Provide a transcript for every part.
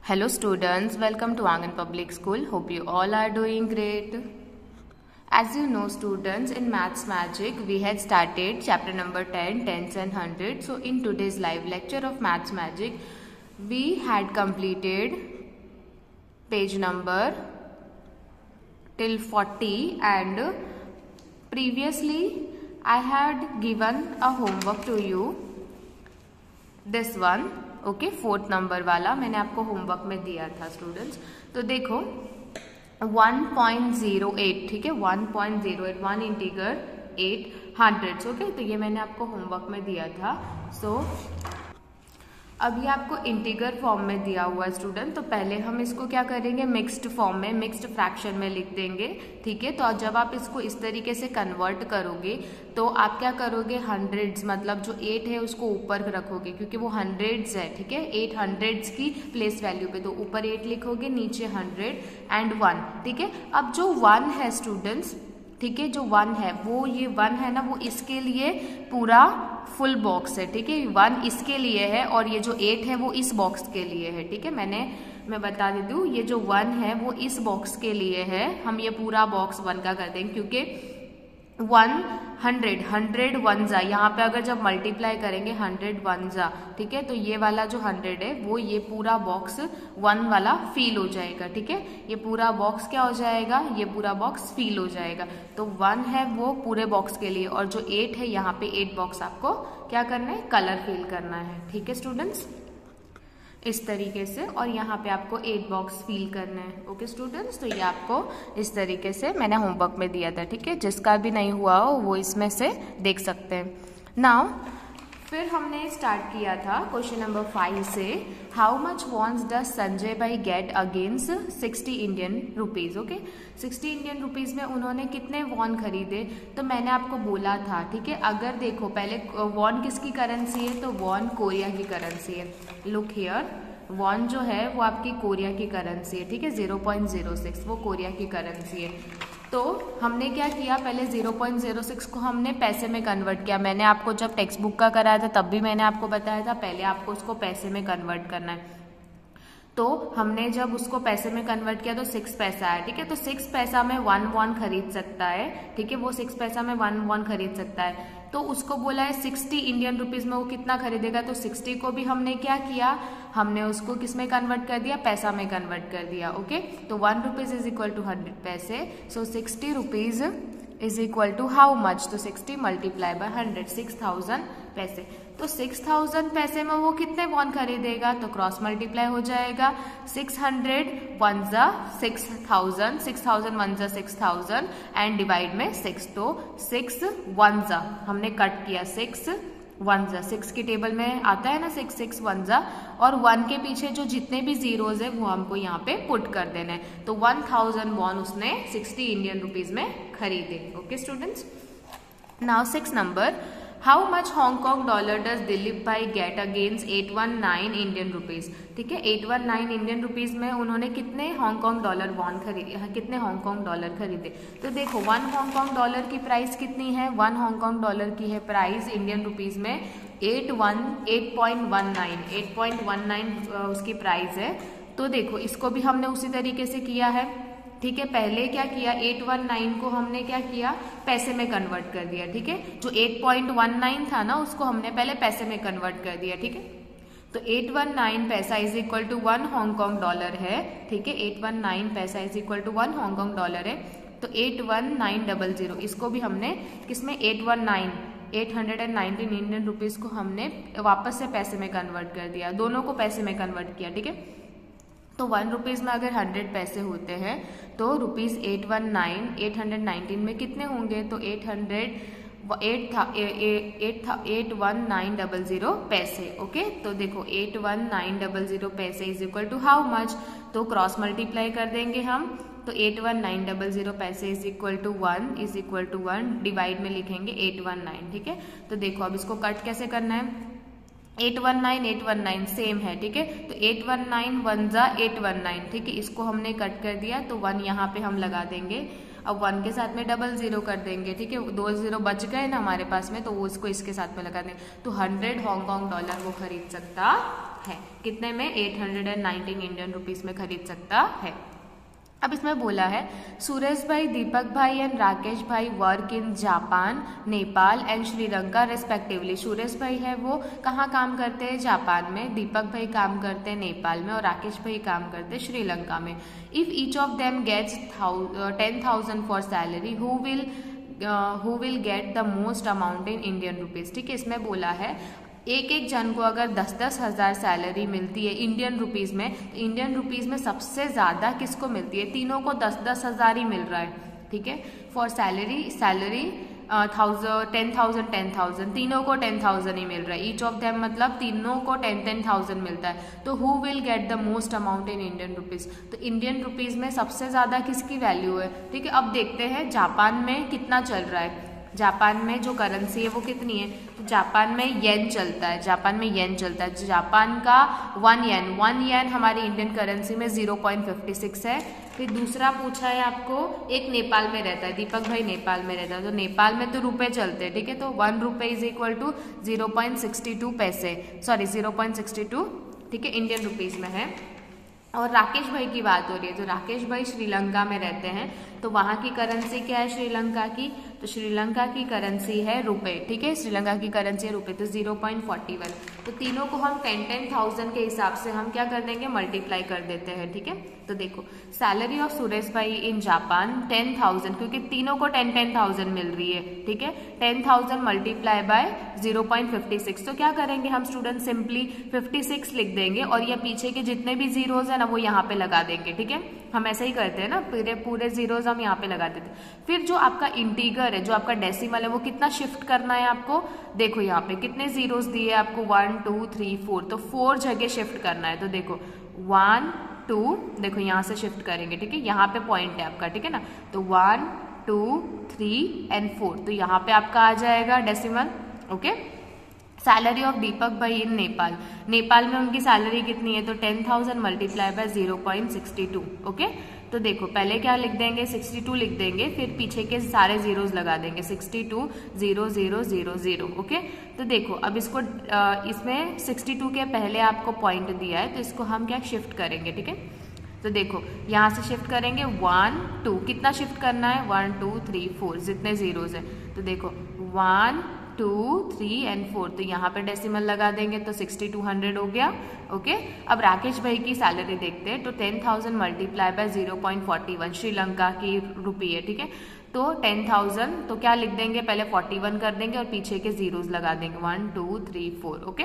Hello students, welcome to Angan Public School. Hope you all are doing great. As you know students, in Maths Magic we had started chapter number 10, tens and hundreds. So in today's live lecture of Maths Magic, we had completed page number till 40 and previously I had given a homework to you. This one. Okay, 4th number वाला मैंने आपको homework में दिया था students. तो देखो 1.08, ठीक है, 1.08 1 इंटीगर 8 हंड्रेड्स। ओके, तो ये मैंने आपको होमवर्क में दिया था। सो अब ये आपको इंटीगर फॉर्म में दिया हुआ है स्टूडेंट। तो पहले हम इसको क्या करेंगे, मिक्स्ड फॉर्म में, मिक्स्ड फ्रैक्शन में लिख देंगे, ठीक है। तो जब आप इसको इस तरीके से कन्वर्ट करोगे तो आप क्या करोगे, हंड्रेड्स मतलब जो 8 है उसको ऊपर रखोगे क्योंकि वो हंड्रेड्स है, ठीक है, 8 हंड्रेड्स की प्लेस वैल्यू पे। तो ऊपर 8 लिखोगे, नीचे 100 एंड 1, ठीक है। अब जो 1 है स्टूडेंट्स, ठीक है, जो 1 है वो, ये 1 है ना, वो इसके लिए पूरा फुल बॉक्स है, ठीक है। 1 इसके लिए है और ये जो 8 है वो इस बॉक्स के लिए है, ठीक है। मैं बता देती हूँ, ये जो 1 है वो इस बॉक्स के लिए है। हम ये पूरा बॉक्स 1 का कर देंगे क्योंकि 100 वन जा, यहाँ पे अगर जब मल्टीप्लाई करेंगे 100 वन जा, ठीक है, तो ये वाला जो 100 है वो ये पूरा बॉक्स 1 वाला फील हो जाएगा, ठीक है। ये पूरा बॉक्स क्या हो जाएगा, ये पूरा बॉक्स फील हो जाएगा। तो 1 है वो पूरे बॉक्स के लिए और जो 8 है यहाँ पे 8 बॉक्स आपको क्या करना है, कलर फिल करना है, ठीक है स्टूडेंट्स, इस तरीके से। और यहाँ पे आपको 8 बॉक्स फिल करना है, ओके स्टूडेंट्स। तो ये आपको इस तरीके से मैंने होमवर्क में दिया था, ठीक है। जिसका भी नहीं हुआ हो वो इसमें से देख सकते हैं। नाउ फिर हमने स्टार्ट किया था क्वेश्चन नंबर 5 से, how much wons does Sanjay भाई get against 60 Indian rupees. Okay, 60 Indian rupees में उन्होंने कितने वॉन खरीदे। तो मैंने आपको बोला था, ठीक है, अगर देखो पहले वॉन किसकी करेंसी है, तो वॉन कोरिया की करेंसी है। लुक हियर, वॉन जो है वो आपकी कोरिया की करेंसी है, ठीक है, 0.06 वो कोरिया की करेंसी है। तो हमने क्या किया, पहले 0.06 को हमने पैसे में कन्वर्ट किया। मैंने आपको जब टेक्स्ट बुक का कराया था तब भी मैंने आपको बताया था पहले आपको उसको पैसे में कन्वर्ट करना है। तो हमने जब उसको पैसे में कन्वर्ट किया तो 6 पैसा आया, ठीक है। तो 6 पैसा में 1 वॉन खरीद सकता है, ठीक है, वो 6 पैसा में 1 वॉन खरीद सकता है। तो उसको बोला है 60 इंडियन रुपीज में वो कितना खरीदेगा। तो 60 को भी हमने क्या किया, हमने उसको किस में कन्वर्ट कर दिया, पैसा में कन्वर्ट कर दिया, ओके। तो 1 रुपीज इज इक्वल टू 100 पैसे। So 60 rupees is equal to how much, तो 60 मल्टीप्लाई बाय 100, 6000 पैसे। तो 6000 पैसे में वो कितने वॉन खरीदेगा, तो क्रॉस मल्टीप्लाई हो जाएगा, 600 वन जा 6000, 6000 वन जा 6000 एंड डिवाइड में 6। तो 6 वन जा हमने कट किया, 6 वन जा, 6 की टेबल में आता है ना 6 वन जा, और 1 के पीछे जो जितने भी जीरोज है वो हमको यहाँ पे पुट कर देना है। तो 1000 वॉन उसने 60 इंडियन रुपीज में खरीदे, okay students. Now 6 number, how much Hong Kong dollar does Dilip भाई गेट अगेंस्ट 819 इंडियन रुपीज, ठीक है। 819 इंडियन रुपीज में उन्होंने कितने हांगकॉन्ग डॉलर वॉन खरीदे, कितने हांगकॉन्ग डॉलर खरीदे। तो देखो 1 हांगकॉन्ग डॉलर की प्राइस कितनी है, 1 हांगकॉन्ग डॉलर की है प्राइस इंडियन रुपीज में 8.19 उसकी प्राइस है। तो देखो इसको भी हमने उसी तरीके से किया है, ठीक है। पहले क्या किया, 819 को हमने क्या किया, पैसे में कन्वर्ट कर दिया, ठीक है। जो 8.19 था ना उसको हमने पहले पैसे में कन्वर्ट कर दिया, ठीक है। तो 819 पैसा is equal to 1 Hong Kong dollar है, ठीक है। 819 पैसा is equal to 1 Hong Kong dollar है। तो 81900 इसको भी हमने किसमें, 819 इंडियन रुपीज को हमने वापस से पैसे में कन्वर्ट कर दिया, दोनों को पैसे में कन्वर्ट किया, ठीक है। तो 1 रुपीज में अगर 100 पैसे होते हैं तो रुपीज 819 में कितने होंगे, तो 81900 पैसे, ओके। तो देखो 81900 पैसे is equal to how much, तो क्रॉस मल्टीप्लाई कर देंगे हम। तो 81900 पैसे इज इक्वल टू 1 डिवाइड में लिखेंगे 819, ठीक है। तो देखो अब इसको कट कैसे करना है, 819 सेम है, ठीक है। तो 819 वन जा 819, ठीक है, इसको हमने कट कर दिया। तो 1 यहाँ पे हम लगा देंगे, अब 1 के साथ में 00 कर देंगे, ठीक है, 2 0 बच गए ना हमारे पास में, तो वो इसको इसके साथ में लगा देंगे। तो 100 हांगकॉन्ग डॉलर वो खरीद सकता है। कितने में? 819 इंडियन रुपीज में खरीद सकता है। अब इसमें बोला है सुरेश भाई, दीपक भाई एंड राकेश भाई work in Japan, Nepal and Sri Lanka respectively. Suresh भाई है वो कहाँ काम करते हैं? जापान में। दीपक भाई काम करते हैं नेपाल में और राकेश भाई काम करते हैं श्रीलंका में। If each of them gets 10,000 for salary, who will get the most amount in Indian rupees. ठीक है, इसमें बोला है एक एक जन को अगर 10-10 हज़ार सैलरी मिलती है इंडियन रुपीज में, तो इंडियन रुपीज में सबसे ज्यादा किसको मिलती है? तीनों को 10-10 हज़ार ही मिल रहा है। ठीक है, फॉर सैलरी 10,000 तीनों को 10,000 ही मिल रहा है। ईच ऑफ देम मतलब तीनों को 10,000 मिलता है। तो who will get the most amount in Indian rupees? तो इंडियन रुपीज में सबसे ज्यादा किसकी वैल्यू है? ठीक है, अब देखते हैं जापान में कितना चल रहा है। जापान में जो करेंसी है वो कितनी है? तो जापान में येन चलता है। जापान में येन चलता है। जापान का 1 येन हमारी इंडियन करेंसी में 0.56 है। फिर दूसरा पूछा है आपको, एक नेपाल में रहता है, दीपक भाई नेपाल में रहता है, तो नेपाल में तो रुपए चलते हैं। ठीक है, तो 1 रुपए इज इक्वल टू 0.62 पैसे, सॉरी 0.62, ठीक है, इंडियन रुपीज में है। और राकेश भाई की बात हो रही है, तो राकेश भाई श्रीलंका में रहते हैं, तो वहां की करेंसी क्या है श्रीलंका की? तो श्रीलंका की करेंसी है रुपए। ठीक है, श्रीलंका की करेंसी है रुपए, तो 0.41। तो तीनों को हम 10,000 के हिसाब से हम क्या कर देंगे? मल्टीप्लाई कर देते हैं। ठीक है, तो देखो सैलरी ऑफ सुरेश भाई इन जापान 10,000, क्योंकि तीनों को 10,000 मिल रही है। ठीक है, 10,000 मल्टीप्लाई बाय 0.56। तो क्या करेंगे हम स्टूडेंट? सिंपली 56 लिख देंगे और ये पीछे के जितने भी जीरोज है ना वो यहाँ पे लगा देंगे। ठीक है, हम ऐसे ही करते हैं ना, पूरे जीरोज हम यहाँ पे लगा देते हैं। फिर जो आपका इंटीगर है, जो आपका डेसिमल है, वो कितना शिफ्ट करना है आपको? देखो यहाँ पे कितने जीरोज दिए आपको? 1 2 3 4, तो 4 जगह शिफ्ट करना है। तो देखो 1 2, देखो यहाँ से शिफ्ट करेंगे। ठीक है, यहाँ पे पॉइंट है आपका। ठीक है ना, तो 1 2 3 एंड 4, तो यहाँ पे आपका आ जाएगा डेसिमल। ओके, सैलरी ऑफ दीपक भाई इन नेपाल, नेपाल में उनकी सैलरी कितनी है? तो 10,000 मल्टीप्लाई बाय 0.62। ओके, तो देखो पहले क्या लिख देंगे? 62 लिख देंगे, फिर पीछे के सारे जीरोज लगा देंगे, 62 0 0 0 0। ओके, तो देखो अब इसको इसमें 62 के पहले आपको पॉइंट दिया है, तो इसको हम क्या शिफ्ट करेंगे। ठीक है, तो देखो यहाँ से शिफ्ट करेंगे 1 2, कितना शिफ्ट करना है? 1 2 3 4, जितने जीरोज है। तो देखो 1 2 3 एंड 4, तो यहाँ पे डेसिमल लगा देंगे, तो 6200 हो गया। ओके, अब राकेश भाई की सैलरी देखते हैं, तो 10,000 मल्टीप्लाई बाय 0.41 श्रीलंका की रुपी है। ठीक है, तो 10,000 तो क्या लिख देंगे? पहले 41 कर देंगे और पीछे के जीरोज लगा देंगे, 1 2 3 4। ओके,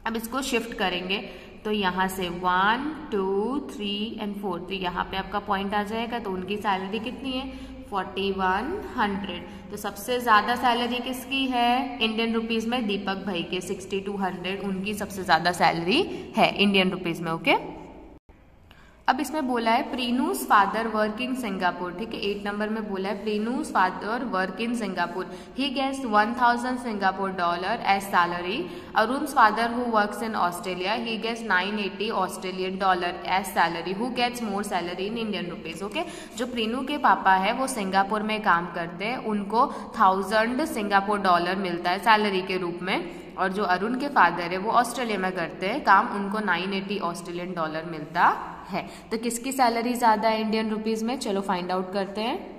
अब इसको शिफ्ट करेंगे, तो यहाँ से 1 2 3 एंड 4, तो यहाँ पे आपका पॉइंट आ जाएगा। तो उनकी सैलरी कितनी है? 4100। तो सबसे ज्यादा सैलरी किसकी है इंडियन रुपीज में? दीपक भाई के 6200, उनकी सबसे ज्यादा सैलरी है इंडियन रुपीज में। ओके, अब इसमें बोला है Prinu's father work in Singapore. ठीक है, 8 नंबर में बोला है Prinu's father work in Singapore, he gets 1000 Singapore dollar as salary. अरुण's father who works in Australia, he gets 980 Australian dollar as salary. Who gets more salary in Indian rupees? Okay, जो प्रीनू के पापा है वो सिंगापुर में काम करते हैं, उनको 1000 सिंगापुर डॉलर मिलता है सैलरी के रूप में, और जो अरुण के फादर है वो ऑस्ट्रेलिया में करते हैं काम, उनको 980 ऑस्ट्रेलियन डॉलर मिलता है। तो किसकी सैलरी ज्यादा है इंडियन रुपीज में? चलो फाइंड आउट करते हैं।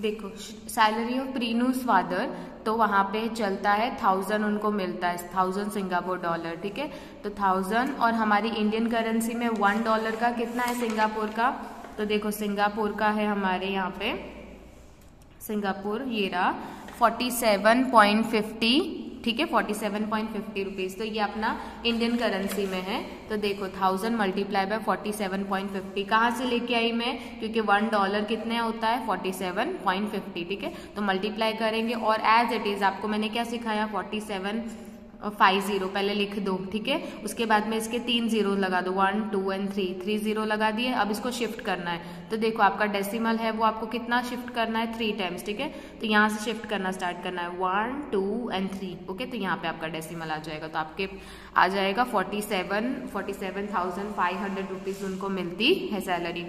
देखो सैलरी ऑफ प्रीनूस फादर, तो वहां पे चलता है 1000 उनको मिलता है, 1000 सिंगापुर डॉलर। ठीक है, तो 1000 और हमारी इंडियन करेंसी में $1 का कितना है सिंगापुर का? तो देखो सिंगापुर का है हमारे यहाँ पे, सिंगापुर ये रहा 47.50। ठीक है, 47.50 रुपीज, तो ये अपना इंडियन करेंसी में है। तो देखो 1000 मल्टीप्लाई बाय 47.50 कहाँ से लेके आई मैं? क्योंकि $1 कितने होता है? 47.50। ठीक है, तो मल्टीप्लाई करेंगे और एज इट इज आपको मैंने क्या सिखाया? 4750 पहले लिख दो। ठीक है, उसके बाद में इसके 3 जीरो लगा दो, 1 2 एंड 3 जीरो लगा दिए। अब इसको शिफ्ट करना है, तो देखो आपका डेसिमल है वो आपको कितना शिफ्ट करना है? 3 टाइम्स। ठीक है, तो यहाँ से शिफ्ट करना स्टार्ट करना है, 1 2 एंड 3। ओके, तो यहाँ पे आपका डेसिमल आ जाएगा, तो आपके आ जाएगा 47,500 रुपीज उनको मिलती है salary.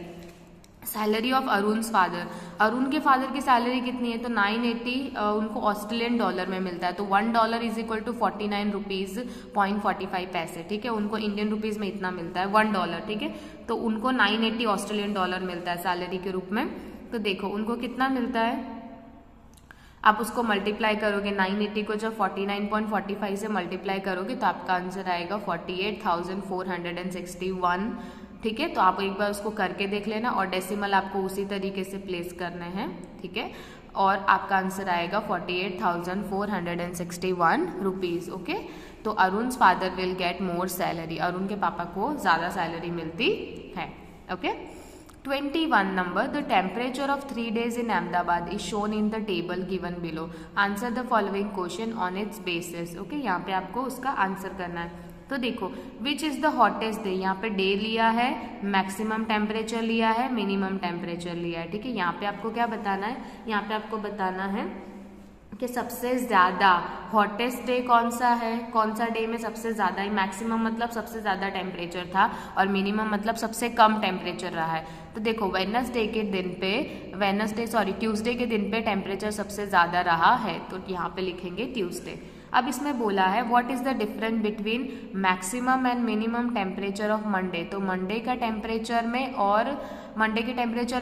Salary of Arun's father, Arun के फादर की सैलरी कितनी है, तो 980 उनको ऑस्ट्रेलियन डॉलर में मिलता है, तो $1 इज इक्वल टू 49 रुपीज 0.45 पैसे, ठीक है। उनको इंडियन रुपीज में इतना मिलता है $1, ठीक है। तो उनको 980 ऑस्ट्रेलियन डॉलर मिलता है सैलरी के रूप में। तो देखो उनको कितना मिलता है, आप उसको मल्टीप्लाई करोगे, 980 को जब 49.45 से मल्टीप्लाई करोगे तो आपका आंसर आएगा 48,461, ठीक है। तो आप एक बार उसको करके देख लेना और डेसिमल आपको उसी तरीके से प्लेस करने हैं, ठीक है। और आपका आंसर आएगा 48,461 रुपीज, ओके। तो Arun's father will get more salary, Arun के पापा को ज्यादा सैलरी मिलती है, okay. 21 number, the temperature of 3 days in Ahmedabad is shown in the table given below. Answer the following question on its basis. Okay, यहाँ पे आपको उसका आंसर करना है। तो देखो which is the hottest day, यहाँ पे डे लिया है, मैक्सिमम टेम्परेचर लिया है, मिनिमम टेम्परेचर लिया है, ठीक है। यहाँ पे आपको क्या बताना है, यहाँ पे आपको बताना है कि सबसे ज्यादा हॉटेस्ट डे कौन सा है, कौन सा डे में सबसे ज्यादा है, मैक्सिमम मतलब सबसे ज्यादा टेम्परेचर था और मिनिमम मतलब सबसे कम टेम्परेचर रहा है। तो देखो ट्यूसडे के दिन पे टेम्परेचर सबसे ज्यादा रहा है, तो यहाँ पे लिखेंगे ट्यूसडे। अब इसमें बोला है what is the difference between maximum and minimum temperature of Monday, तो मंडे के टेम्परेचर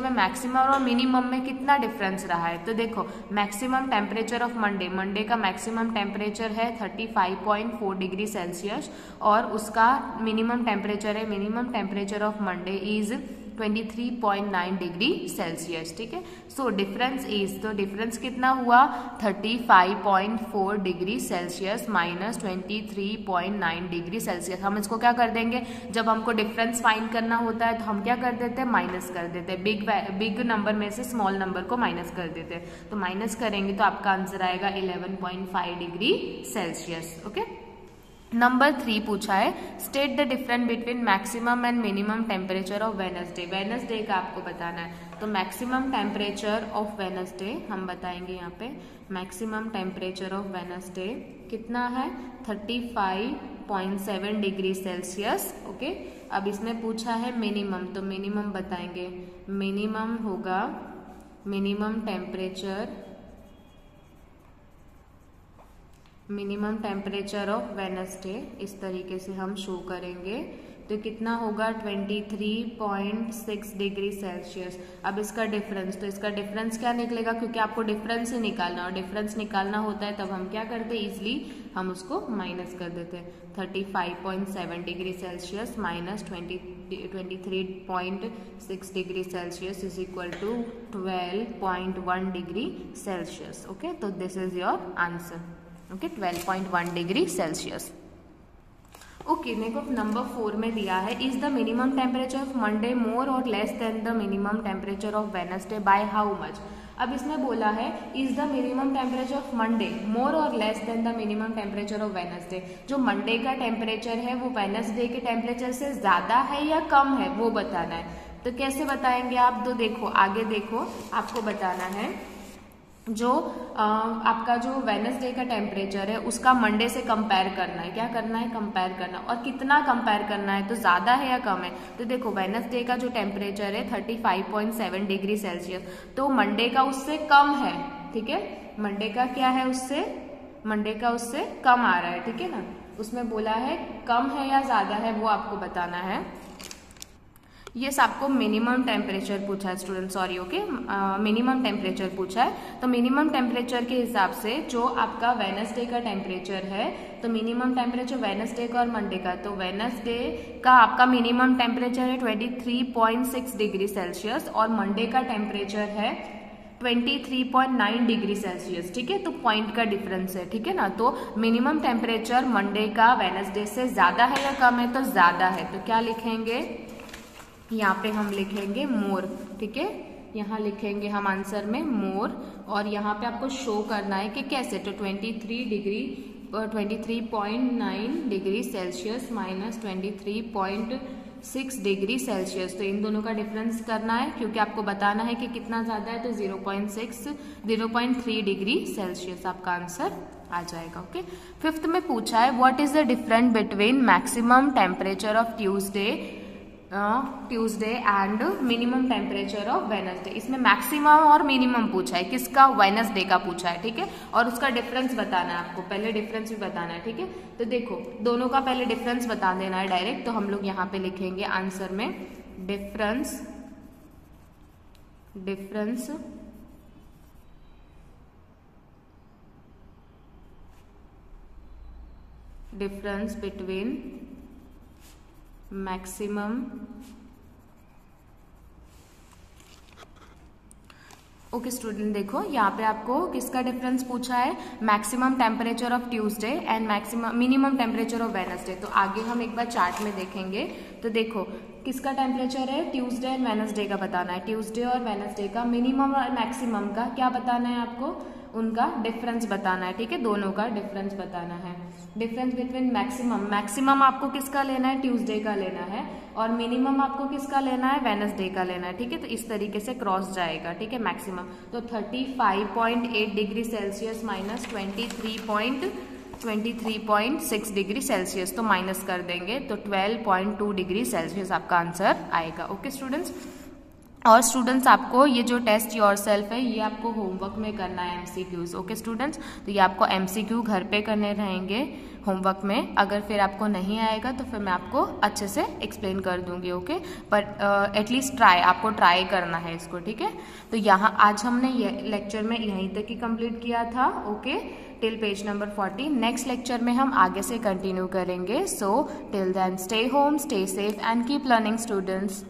में मैक्सिमम और मिनिमम में कितना डिफरेंस रहा है। तो देखो मैक्सिमम टेम्परेचर ऑफ मंडे का मैक्सिमम टेम्परेचर है 35.4 डिग्री सेल्सियस और उसका minimum temperature of Monday is 23.9 degree Celsius, ठीक है। सो डिफरेंस इज, तो डिफरेंस कितना हुआ 35.4 degree Celsius minus 23.9 degree Celsius. हम इसको क्या कर देंगे, जब हमको डिफरेंस फाइंड करना होता है तो हम क्या कर देते हैं, माइनस कर देते हैं, बिग नंबर में से स्मॉल नंबर को माइनस कर देते हैं। तो माइनस करेंगे तो आपका आंसर आएगा 11.5 डिग्री सेल्सियस, ओके। नंबर 3 पूछा है state the difference between maximum and minimum temperature of Wednesday का आपको बताना है। तो मैक्सिमम टेम्परेचर ऑफ वेनसडे हम बताएंगे, यहाँ पे मैक्सिमम टेम्परेचर ऑफ वेनसडे कितना है 35.7 डिग्री सेल्सियस, ओके। अब इसमें पूछा है मिनिमम, तो मिनिमम बताएंगे, मिनिमम होगा मिनिमम टेम्परेचर ऑफ वेनसडे, इस तरीके से हम शो करेंगे तो कितना होगा 23.6 डिग्री सेल्सियस। अब इसका डिफरेंस, तो इसका डिफरेंस क्या निकलेगा, क्योंकि आपको डिफरेंस ही निकालना और डिफरेंस निकालना होता है तब हम क्या करते हैं, इजली हम उसको माइनस कर देते हैं। 35.7 degree Celsius minus 23.6 degree Celsius is equal to 12.1 degree Celsius, okay. तो this is your answer, okay, 12.1 degree Celsius, okay. मेरे को नंबर 4 में दिया है is the minimum temperature of Monday more और less than the minimum temperature of Wednesday by how much. अब इसमें बोला है is the minimum temperature of Monday more और less than the minimum temperature of Wednesday, जो Monday का temperature है वो वेनसडे के टेम्परेचर से ज्यादा है या कम है वो बताना है। तो कैसे बताएंगे आप, तो देखो आगे देखो, आपको बताना है जो आपका जो वेनसडे का टेम्परेचर है उसका मंडे से कंपेयर करना है, क्या करना है, कंपेयर करना, और कितना कंपेयर करना है, तो ज्यादा है या कम है। तो देखो वेनसडे का जो टेम्परेचर है 35.7 डिग्री सेल्सियस, तो मंडे का उससे कम है, ठीक है। मंडे का क्या है, मंडे का उससे कम आ रहा है, ठीक है ना। उसमें बोला है कम है या ज्यादा है वो आपको बताना है। ये आपको मिनिमम टेम्परेचर पूछा है student, sorry, okay, minimum temperature पूछा है। तो मिनिमम टेम्परेचर के हिसाब से जो आपका वेनसडे का टेम्परेचर है, तो मिनिमम टेम्परेचर वेनसडे का और मंडे का, तो वेनसडे का आपका मिनिमम टेम्परेचर है 23.6 डिग्री सेल्सियस और मंडे का टेम्परेचर है 23.9 डिग्री सेल्सियस, ठीक है। तो पॉइंट का डिफरेंस है, ठीक है ना। तो मिनिमम टेम्परेचर मंडे का वेनसडे से ज्यादा है या कम है, तो ज्यादा है, तो क्या लिखेंगे, यहाँ पे हम लिखेंगे मोर, ठीक है। यहाँ लिखेंगे हम आंसर में मोर, और यहाँ पे आपको शो करना है कि कैसे, तो 23.9 degree Celsius minus 23.6 degree Celsius, तो इन दोनों का डिफरेंस करना है, क्योंकि आपको बताना है कि कितना ज्यादा है, तो 0.3 डिग्री सेल्सियस आपका आंसर आ जाएगा, ओके। 5th में पूछा है what is the difference between maximum temperature of Tuesday Tuesday and minimum temperature of Wednesday. इसमें मैक्सिमम और मिनिमम पूछा है, किसका? वेनसडे का पूछा है, ठीक है। और उसका डिफरेंस बताना है आपको, पहले डिफरेंस भी बताना है, ठीक है। तो देखो दोनों का पहले डिफरेंस बता देना है डायरेक्ट। तो हम लोग यहाँ पे लिखेंगे आंसर में difference between maximum okay student, देखो यहाँ पे आपको किसका डिफरेंस पूछा है? Maximum temperature of Tuesday and minimum temperature of Wednesday. तो आगे हम एक बार चार्ट में देखेंगे। तो देखो किसका टेम्परेचर है? ट्यूसडे एंड वेनसडे का बताना है। ट्यूसडे और वेनसडे का मिनिमम और मैक्सिमम का क्या बताना है आपको? उनका डिफरेंस बताना है, ठीक है। दोनों का डिफरेंस बताना है। डिफरेंस बिटवीन मैक्सिमम आपको किसका लेना है? ट्यूसडे का लेना है। और मिनिमम आपको किसका लेना है? वेनसडे का लेना है, ठीक है। तो इस तरीके से क्रॉस जाएगा, ठीक है। मैक्सिमम तो 35.8 degree Celsius minus 23.6 degree Celsius, तो माइनस कर देंगे तो 12.2 डिग्री सेल्सियस आपका आंसर आएगा। Okay students. और स्टूडेंट्स आपको ये जो टेस्ट योरसेल्फ है ये आपको होमवर्क में करना है, एमसीक्यूज। ओके स्टूडेंट्स, तो ये आपको एमसीक्यू घर पे करने रहेंगे होमवर्क में। अगर फिर आपको नहीं आएगा तो फिर मैं आपको अच्छे से एक्सप्लेन कर दूंगी, ओके। पर एटलीस्ट आपको ट्राई करना है इसको, ठीक है। तो यहाँ आज हमने ये लेक्चर में यहीं तक ही कंप्लीट किया था, okay, till page number 40। Next lecture में हम आगे से कंटिन्यू करेंगे। So till then stay home, stay safe and keep learning students.